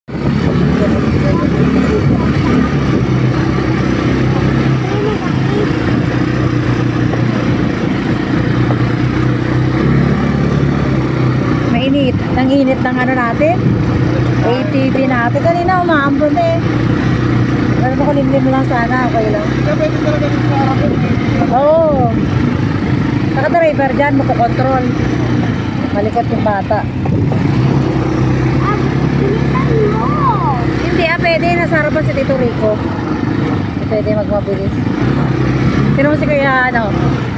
Mainit. Ang init ng ano natin. ATV natin. Kanina umaambon eh. Ano ko limlim lang sana. Okay lang. Oo. Naka-driver dyan. Makukontrol. Malikot yung bata. Hindi pwede. Nasa harapan si Tito Rico. Pwede magmabilis. Tignan mo si Kuya,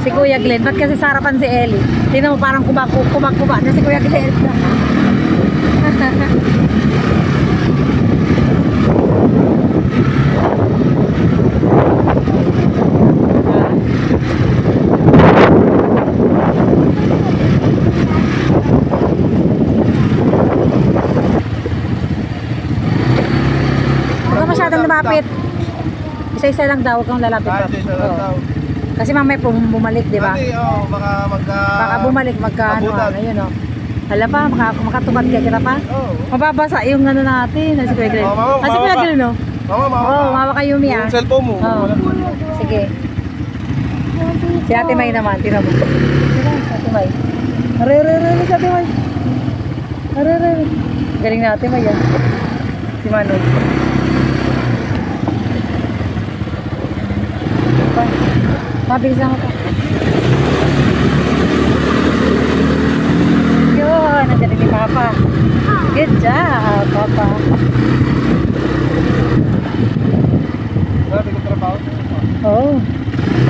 si Kuya Glenn. Ba't kasi sa harapan si Ellie? Tignan mo parang kumak-kumak na si Kuya Glenn. Huwag masyadong lumapit. Isa-isa lang daw kung lalapit. Kasi mamaya bumalik, di ba? Baka bumalik ayun o. Hala pa, makatukat ka kita pa? Mababasa yung ano natin. Si Kuya Glenn. Si Kuya Glenn, no? Mawa kayo, Mia. Yung cellphone mo. Sige. Si Ate May naman, tira mo. Ate May. Arre, si Ate May. Arre. Galing na Ate May, yan. Si Manoy. Mabilis lang ako. Yun, nandiyan ni Papa. Good job, Papa. Oo.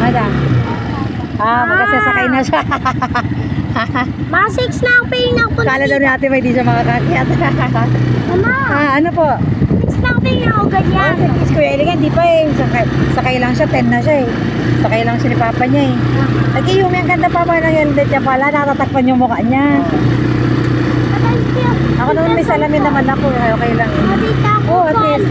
Ada. Magkasasakay na siya. Ma-6 na ang pay ng pulis. Kala daw ni Ate May di siya makakakyat. Mama, Ano po? 6 na ang pay ng ganyan. Si Kuya Eli hindi pa eh. Sakay lang siya, 10 na siya eh. Sakay lang siya ni Papa niya eh. Nag-iumi ang ganda pa ng helmet niya pala. Natatakpan yung mukha niya. Ako naman may salamin naman ako. Okay lang eh. Matita ko At least.